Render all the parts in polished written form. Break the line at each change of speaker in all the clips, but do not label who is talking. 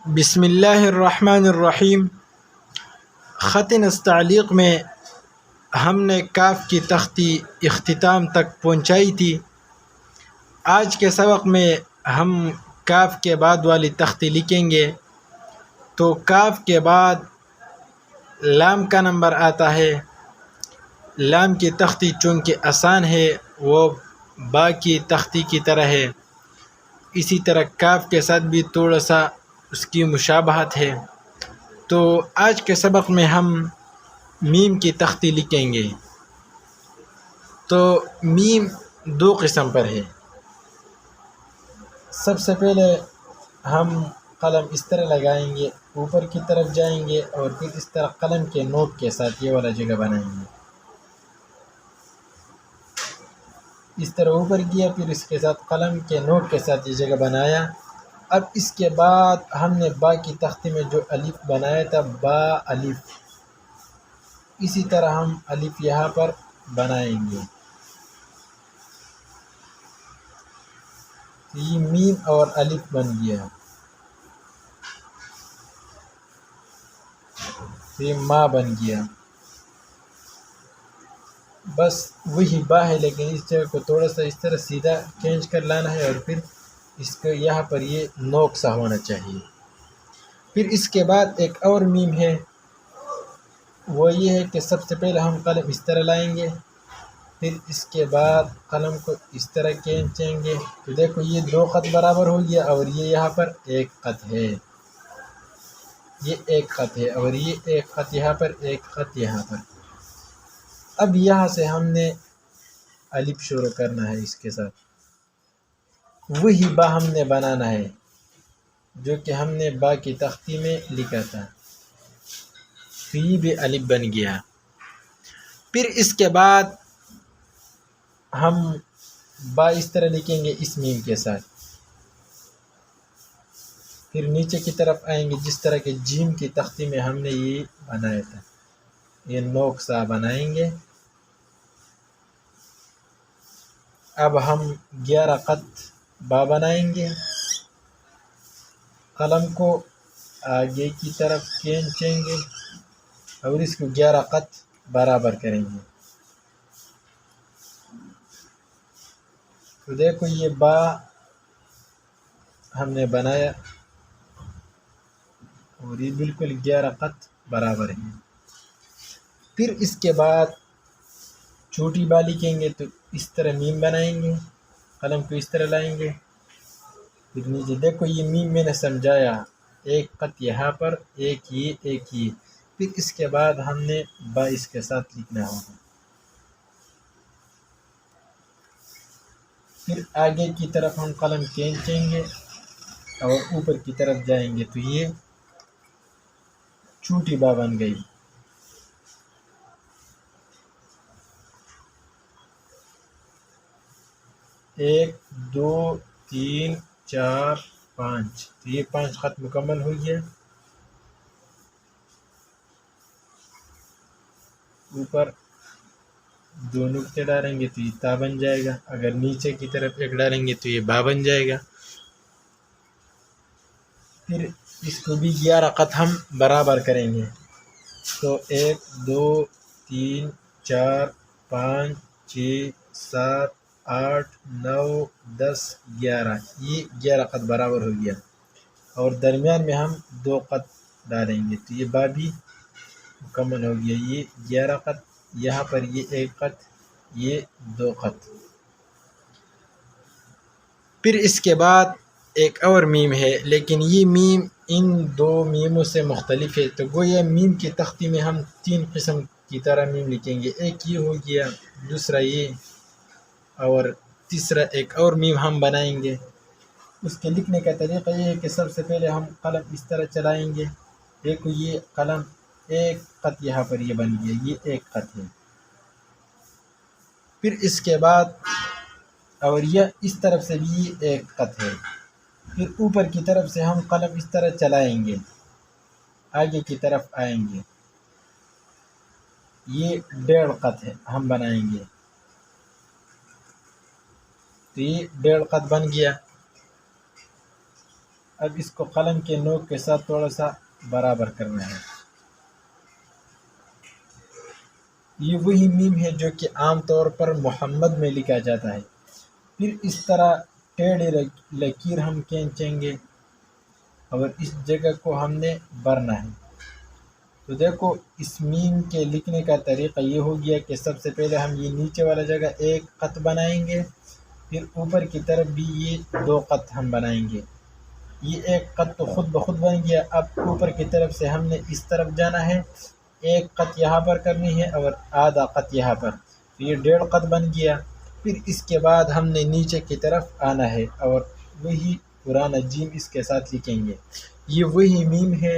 بسم اللہ الرحمن الرحیم۔ خط نستعلیق میں ہم نے کاف کی تختی اختتام تک پہنچائی تھی۔ آج کے سبق میں ہم کاف کے بعد والی تختی لکھیں گے۔ تو کاف کے بعد لام کا نمبر آتا ہے۔ لام کی تختی چونکہ آسان ہے وہ با کی تختی کی طرح ہے، اسی طرح کاف کے ساتھ بھی تھوڑا سا اس کی مشابہت ہے۔ تو آج کے سبق میں ہم میم کی تختی لکھیں گے۔ تو میم دو قسم پر ہے۔ سب سے پہلے ہم قلم اس طرح لگائیں گے، اوپر کی طرف جائیں گے اور پھر اس طرح قلم کے نوک کے ساتھ یہ والا جگہ بنائیں گے۔ اس طرح اوپر کیا، پھر اس کے ساتھ قلم کے نوک کے ساتھ یہ جگہ بنایا۔ اب اس کے بعد ہم نے با کی تختی میں جو الف بنایا تھا، با الف، اسی طرح ہم الف یہاں پر بنائیں گے۔ یہ میم اور الف بن گیا، یہ ما بن گیا۔ بس وہی با ہے، لیکن اس جگہ کو تھوڑا سا اس طرح سیدھا کھینچ کر لانا ہے اور پھر اس کو یہاں پر یہ نوک سا ہونا چاہیے۔ پھر اس کے بعد ایک اور میم ہے، وہ یہ ہے کہ سب سے پہلے ہم قلم اس طرح لائیں گے، پھر اس کے بعد قلم کو اس طرح کھینچیں گے۔ تو دیکھو یہ دو خط برابر ہو گیا اور یہ یہاں پر ایک خط ہے، یہ ایک خط ہے اور یہ ایک خط یہاں پر، ایک خط یہاں پر۔ اب یہاں سے ہم نے الف شروع کرنا ہے، اس کے ساتھ وہی با ہم نے بنانا ہے جو کہ ہم نے با کی تختی میں لکھا تھا۔ تو یہ بھی الف بن گیا۔ پھر اس کے بعد ہم با اس طرح لکھیں گے اس میم کے ساتھ، پھر نیچے کی طرف آئیں گے جس طرح کہ جیم کی تختی میں ہم نے یہ بنایا تھا، یہ نوک سا بنائیں گے۔ اب ہم 11 خط با بنائیں گے، قلم کو آگے کی طرف کھینچیں گے اور اس کو 11 خط برابر کریں گے۔ تو دیکھو یہ با ہم نے بنایا اور یہ بالکل 11 خط برابر ہے۔ پھر اس کے بعد چھوٹی با لکھیں گے، تو اس طرح میم بنائیں گے، قلم کو اس طرح لائیں گے، پھر نیچے دیکھو یہ میم میں نے سمجھایا، ایک خط یہاں پر، ایک یہ، ایک یہ۔ پھر اس کے بعد ہم نے با اس کے ساتھ لکھنا ہوگا۔ پھر آگے کی طرف ہم قلم کھینچیں گے اور اوپر کی طرف جائیں گے، تو یہ چھوٹی با بن گئی۔ ایک، دو، تین، چار، پانچ، تو یہ 5 خط مکمل ہو گیا۔ اوپر 2 نقطے ڈالیں گے تو یہ تا بن جائے گا، اگر نیچے کی طرف ایک ڈالیں گے تو یہ با بن جائے گا۔ پھر اس کو بھی 11 خط ہم برابر کریں گے۔ تو 1، 2، 3، 4، 5، 6، 7، 8، 9، 10، 11، یہ 11 خط برابر ہو گیا اور درمیان میں ہم 2 خط ڈالیں گے تو یہ با بھی مکمل ہو گیا۔ یہ 11 خط، یہاں پر یہ 1 خط، یہ 2 خط۔ پھر اس کے بعد ایک اور میم ہے، لیکن یہ میم ان 2 میموں سے مختلف ہے۔ تو گویا میم کی تختی میں ہم 3 قسم کی طرح میم لکھیں گے، ایک یہ ہو گیا، دوسرا یہ، اور تیسرا ایک اور میم ہم بنائیں گے۔ اس کے لکھنے کا طریقہ یہ ہے کہ سب سے پہلے ہم قلم اس طرح چلائیں گے، دیکھو یہ قلم ایک خط یہاں پر یہ بن گیا، یہ 1 خط ہے۔ پھر اس کے بعد اور یہ اس طرف سے بھی 1 خط ہے۔ پھر اوپر کی طرف سے ہم قلم اس طرح چلائیں گے، آگے کی طرف آئیں گے، یہ 1.5 خط ہے ہم بنائیں گے، تو یہ 1.5 خط بن گیا۔ اب اس کو قلم کے نوک کے ساتھ تھوڑا سا برابر کرنا ہے۔ یہ وہی میم ہے جو کہ عام طور پر محمد میں لکھا جاتا ہے۔ پھر اس طرح ٹیڑھی لکیر ہم کھینچیں گے اور اس جگہ کو ہم نے بھرنا ہے۔ تو دیکھو اس میم کے لکھنے کا طریقہ یہ ہو گیا کہ سب سے پہلے ہم یہ نیچے والا جگہ ایک خط بنائیں گے، پھر اوپر کی طرف بھی یہ 2 خط ہم بنائیں گے۔ یہ ایک خط تو خود بخود بن گیا۔ اب اوپر کی طرف سے ہم نے اس طرف جانا ہے، ایک خط یہاں پر کرنی ہے اور آدھا خط یہاں پر، تو یہ 1.5 خط بن گیا۔ پھر اس کے بعد ہم نے نیچے کی طرف آنا ہے اور وہی پرانا جیم اس کے ساتھ لکھیں گے۔ یہ وہی میم ہے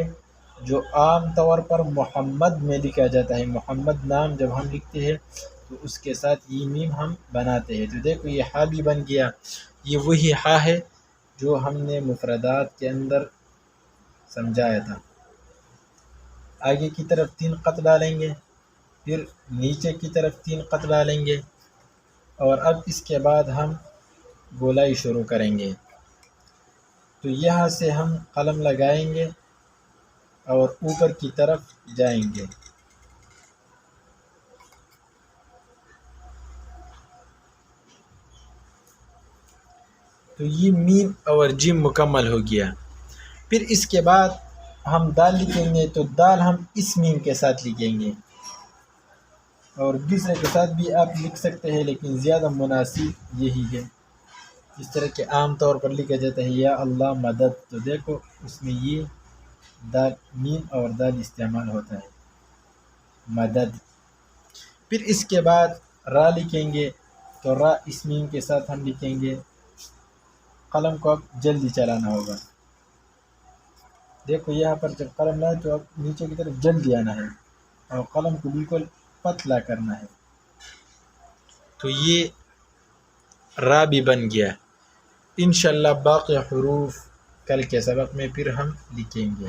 جو عام طور پر محمد میں لکھا جاتا ہے۔ محمد نام جب ہم لکھتے ہیں تو اس کے ساتھ یہ میم ہم بناتے ہیں۔ تو دیکھو یہ ہا بھی بن گیا۔ یہ وہی ہا ہے جو ہم نے مفردات کے اندر سمجھایا تھا۔ آگے کی طرف 3 خط ڈالیں گے، پھر نیچے کی طرف 3 خط ڈالیں گے، اور اب اس کے بعد ہم گولائی شروع کریں گے۔ تو یہاں سے ہم قلم لگائیں گے اور اوپر کی طرف جائیں گے۔ تو یہ میم اور جیم مکمل ہو گیا۔ پھر اس کے بعد ہم دال لکھیں گے، تو دال ہم اس میم کے ساتھ لکھیں گے، اور دوسرے کے ساتھ بھی آپ لکھ سکتے ہیں لیکن زیادہ مناسب یہی ہے۔ اس طرح کے عام طور پر لکھا جاتا ہے یا اللہ مدد، تو دیکھو اس میں یہ دال میم اور دال استعمال ہوتا ہے، مدد۔ پھر اس کے بعد را لکھیں گے، تو را اس میم کے ساتھ ہم لکھیں گے۔ قلم کو اب جلدی چلانا ہوگا۔ دیکھو یہاں پر جب قلم لائے تو اب نیچے کی طرف جلدی آنا ہے اور قلم کو بالکل پتلا کرنا ہے۔ تو یہ را بھی بن گیا۔ انشاءاللہ باقی حروف کل کے سبق میں پھر ہم لکھیں گے۔